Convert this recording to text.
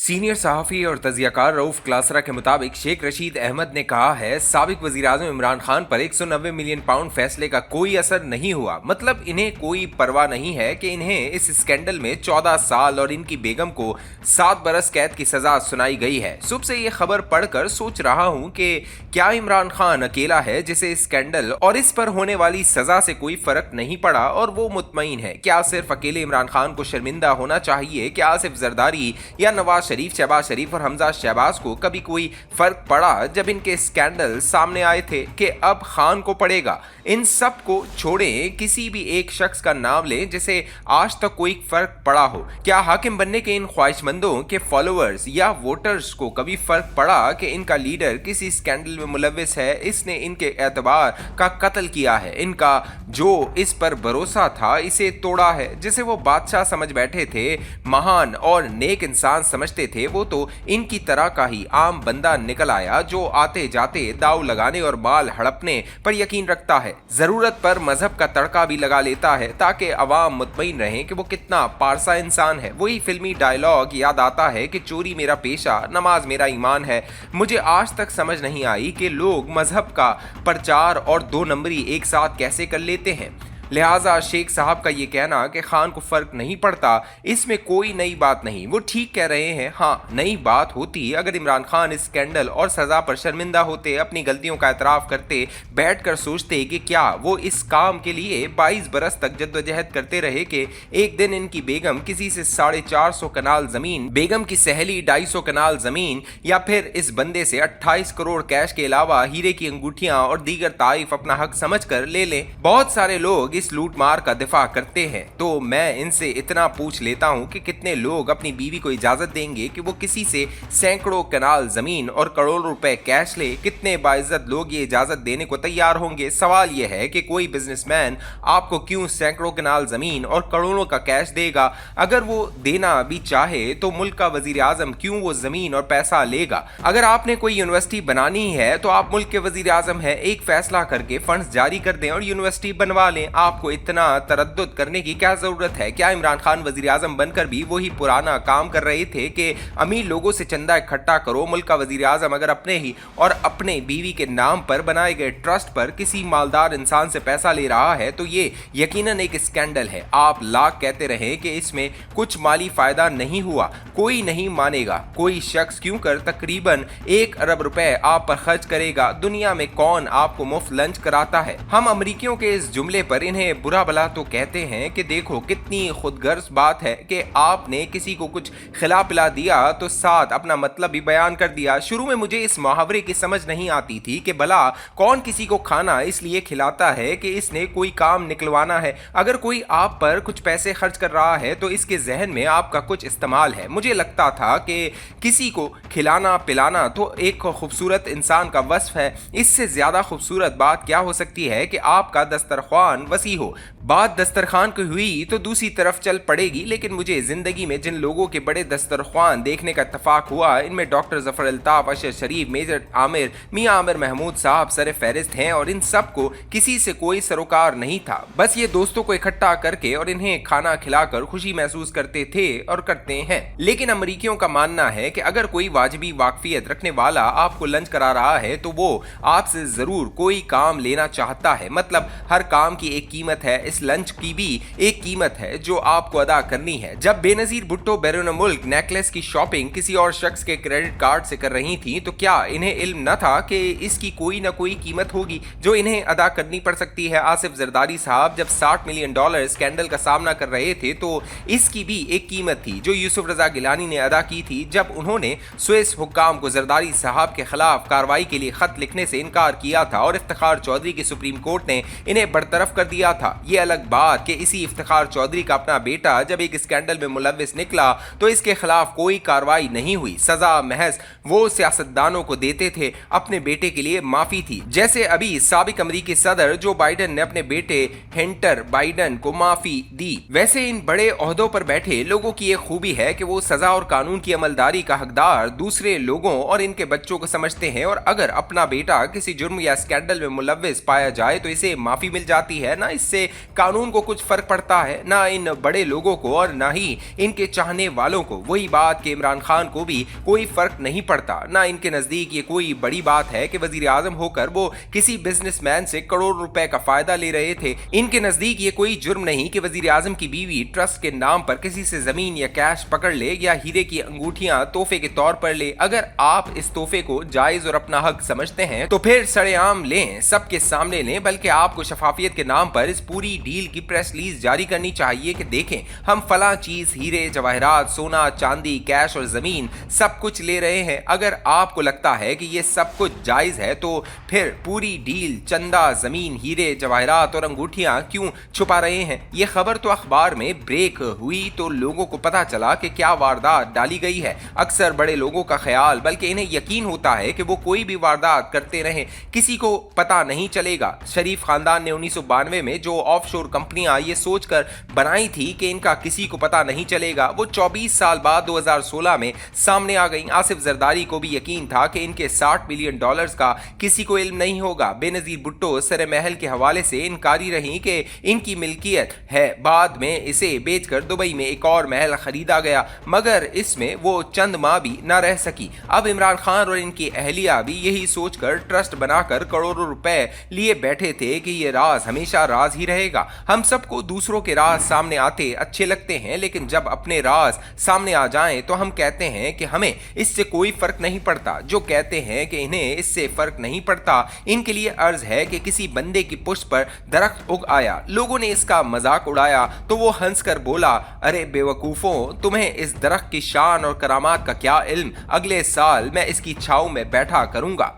Senior सहाफ़ी और तजियाकार रऊफ क्लासरा के मुताबिक शेख रशीद अहमद ने कहा है साबिक वज़ीर-ए-आज़म इमरान खान पर 190 मिलियन पाउंड फैसले का कोई असर नहीं हुआ। मतलब इन्हें कोई परवाह नहीं है कि इन्हें इस स्कैंडल में 14 साल और इनकी बेगम को 7 बरस कैद की सजा सुनाई गई है। सुबह से ये खबर पढ़कर सोच रहा हूँ कि क्या इमरान खान अकेला है जिसे स्कैंडल और इस पर होने वाली सजा से कोई फर्क नहीं पड़ा और वो मुतमईन है। क्या सिर्फ अकेले इमरान खान को शर्मिंदा होना चाहिए? क्या आसिफ जरदारी या नवाज शरीफ, शहबाज शरीफ और हमजा शहबाज को कभी कोई फर्क पड़ा जब इनके स्कैंडल सामने आए थे कि अब खान को पड़ेगा? इन सब को छोड़ें, किसी भी एक शख्स का नाम लें जिसे आज तक कोई फर्क पड़ा हो। क्या हाकिम बनने के इन ख्वाहिशमंदों के फॉलोअर्स या वोटर्स को कभी फर्क पड़ा कि इनका लीडर किसी स्कैंडल में मुलव्विस है, इसने इनके एतबार का कत्ल किया है, इनका जो इस पर भरोसा था इसे तोड़ा है, जिसे वो बादशाह समझ बैठे थे, महान और नेक इंसान समझते थे, वो तो इनकी तरह का ही आम बंदा निकल आया जो आते जाते दाव लगाने और माल हड़पने पर यकीन रखता है। जरूरत पर मजहब का तड़का भी लगा लेता है ताकि अवाम मुतमईन रहें कि वो कितना पारसा इंसान है। वही फिल्मी डायलॉग याद आता है कि चोरी मेरा पेशा, नमाज मेरा ईमान है। मुझे आज तक समझ नहीं आई कि लोग मजहब का प्रचार और 2 नंबरी एक साथ कैसे कर लेते हैं। लिहाजा शेख साहब का ये कहना कि खान को फर्क नहीं पड़ता, इसमें कोई नई बात नहीं। वो ठीक कह रहे हैं। हाँ, नई बात होती अगर इमरान खान इस स्कैंडल और सजा पर शर्मिंदा होते, अपनी गलतियों का एतराफ़ करते, बैठकर सोचते कि क्या वो इस काम के लिए 22 बरस तक जद्दोजहद करते रहे कि एक दिन इनकी बेगम किसी से 450 कनाल ज़मीन, बेगम की सहेली 250 कनाल ज़मीन या फिर इस बंदे से 28 करोड़ कैश के अलावा हीरे की अंगूठियां और दीगर ताइफ अपना हक समझकर ले लें। बहुत सारे लोग इस लूट मार का दिफा करते हैं, तो मैं इनसे इतना पूछ लेता हूं कि कितने लोग अपनी बीवी को इजाजत देंगे कि वो किसी से सैकड़ों कनाल जमीन और करोड़ों रुपए कैश ले? कितने बाइज्जत लोग ये इजाजत देने को तैयार होंगे? सवाल यह है कि कोई बिजनेसमैन आपको क्यों सैकड़ों कनाल जमीन और करोड़ों का कैश देगा? अगर वो देना भी चाहे तो मुल्क का वजीर आजम क्यों वो जमीन और पैसा लेगा? अगर आपने कोई यूनिवर्सिटी बनानी है तो आप मुल्क के वजीर आजम है, एक फैसला करके फंड्स जारी कर दें और यूनिवर्सिटी बनवा लें। आपको इतना तरद्दुद करने की क्या जरूरत है? क्या इमरान खान वजीर आजम बनकर भी वही पुराना काम कर रहे थे कि अमीर लोगों से चंदा इकट्ठा करो? मुल्क का वजीर आजम अगर अपने ही और अपने बीवी के नाम पर बनाए गए ट्रस्ट पर किसी मालदार इंसान से पैसा ले रहा है तो ये यकीनन एक स्कैंडल है। आप लाख कहते रहे कि इसमें कुछ माली फायदा नहीं हुआ, कोई नहीं मानेगा। कोई शख्स क्यों कर तकरीबन 1 अरब रुपए आप पर खर्च करेगा? दुनिया में कौन आपको मुफ्त लंच कराता है? हम अमरीकियों के इस जुमले पर इन्हें बुरा भला तो कहते हैं कि देखो कितनी खुदगर्ज बात है कि आपने किसी को कुछ खिला पिला दिया तो साथ अपना मतलब भी बयान कर दिया। शुरू में मुझे इस मुहावरे की समझ नहीं आती थी कि भला कौन किसी को खाना इसलिए खिलाता है कि इसने कोई काम निकलवाना है। अगर कोई आप पर कुछ पैसे खर्च कर रहा है तो इसके जहन में आपका कुछ इस्तेमाल है। मुझे लगता था कि किसी को खिलाना पिलाना तो एक खूबसूरत इंसान का वस्फ है। इससे ज्यादा खूबसूरत बात क्या हो सकती है कि आपका दस्तरख्वान वसी हो। बात दस्तरखान की हुई तो दूसरी तरफ चल पड़ेगी, लेकिन मुझे जिंदगी में जिन लोगों के बड़े दस्तरख्वान देखने का इत्तफाक हुआ, इनमें डॉक्टर जफर अल्ताफ, अशर शरीफ, मेजर आमिर, मियां आमिर महमूद साहब सर फहरिस्त हैं और इन सब को किसी से कोई सरोकार नहीं था। बस ये दोस्तों को इकट्ठा करके और इन्हें खाना खिलाकर खुशी महसूस करते थे और करते हैं। लेकिन अमरीकियों का मानना है कि अगर कोई वाजिबी वाकफियत रखने वाला आपको लंच करा रहा है तो वो आपसे जरूर कोई काम लेना चाहता है। मतलब हर काम की एक कीमत है, इस लंच की भी एक कीमत है जो आपको अदा करनी है। जब बेनजीर भुट्टो बैरून मुल्क नेकलेस की शॉपिंग किसी और शख्स के क्रेडिट कार्ड से कर रही थी तो क्या इन्हें इल्म न था कि इसकी कोई ना कोई कीमत होगी जो इन्हें अदा करनी पड़ सकती है? आसिफ जरदारी साहब जब $60 मिलियन स्कैंडल का सामना कर रहे थे तो इसकी भी एक कीमत थी जो यूसुफ रजा गिलानी ने अदा की थी जब उन्होंने स्विस हुक्काम को जरदारी साहब के खिलाफ कार्रवाई के लिए खत लिखने से इनकार किया था और इफ्तिखार चौधरी की सुप्रीम कोर्ट ने इन्हें बरतरफ कर दिया था। ये अलग बात कि इसी इफ्तिखार चौधरी का अपना बेटा जब एक स्कैंडल में मुलव्विस निकला तो इसके खिलाफ कोई कार्रवाई नहीं हुई। सजा महज वो सियासतदानों को देते थे, अपने बेटे के लिए माफी थी। जैसे अभी साबिक अमरीकी सदर जो बाइडन ने अपने बेटे हंटर बाइडन को माफी दी, वैसे इन बड़े ओहदों पर बैठे लोगों की एक खूबी है कि वो सजा और कानून की अमलदारी का हकदार दूसरे लोगों और इनके बच्चों को समझते हैं और अगर अपना बेटा किसी जुर्म या स्कैंडल में मुलव्विस पाया जाए तो इसे माफी मिल जाती है। ना ना इससे कानून को कुछ फर्क पड़ता है, ना इन बड़े लोगों को और ना ही इनके चाहने वालों को। वही बात कि इमरान खान को भी कोई फर्क नहीं पड़ता, ना इनके नजदीक ये कोई बड़ी बात है कि वजीर आजम होकर वो किसी बिजनेसमैन से करोड़ रुपए का फायदा ले रहे थे। इनके नजदीक ये कोई जुर्म नहीं कि वजीर आजम की बीवी ट्रस्ट के नाम पर किसी से जमीन या कैश पकड़ ले या हीरे की अंगूठियां तोहफे के तौर पर ले। अगर आप इस तोहफे को जायज और अपना हक समझते हैं तो फिर सरेआम लें, सबके सामने लें, बल्कि आपको शफाफियत के नाम पर इस पूरी डील की प्रेस रिलीज जारी करनी चाहिए कि देखें हम फला चीज, हीरे जवाहरात, सोना चांदी, कैश और जमीन सब कुछ ले रहे हैं। अगर आपको लगता है कि ये सब कुछ जायज है तो फिर पूरी डील, चंदा, जमीन, हीरे जवाहरात और अंगूठियां क्यों छुपा रहे हैं? ये खबर तो अखबार में ब्रेक हुई तो लोगों को पता चला कि क्या वारदात डाली गई है। अक्सर बड़े लोगों का ख्याल, बल्कि इन्हें यकीन होता है कि वो कोई भी वारदात करते रहे, किसी को पता नहीं चलेगा। शरीफ खानदान ने 1992 में जो ऑफशोर कंपनियां ये सोचकर बनाई थी कि इनका किसी को पता नहीं चलेगा, वो 24 साल बाद 2016 में सामने आ गई। आसिफ जरदारी को भी यकीन था कि इनके $60 मिलियन का किसी को इल्म नहीं होगा। बेनजीर भुट्टो सरे महल के हवाले से इनकारी रही कि इनकी मिल्कियत है। बाद में इसे बेचकर दुबई में एक और महल खरीदा गया, मगर इसमें वो चंद माह भी न रह सकी। अब इमरान खान और इनकी अहलिया भी यही सोचकर ट्रस्ट बनाकर करोड़ों रुपए लिए बैठे थे कि ये राज हमेशा राज ही रहेगा। हम सबको दूसरों के राज सामने आते अच्छे लगते हैं, लेकिन जब अपने राज सामने आ जाएं तो हम कहते हैं कि हमें इससे कोई फर्क नहीं पड़ता। जो कहते हैं कि इन्हें इससे फर्क नहीं पड़ता, इनके लिए अर्ज है कि किसी बंदे की पुष्ट पर दरख्त उग आया, लोगों ने इसका मजाक उड़ाया तो वो हंसकर बोला, अरे बेवकूफों, तुम्हें इस दरख्त की शान और करामात का क्या इल्म? अगले साल मैं इसकी छाव में बैठा करूंगा।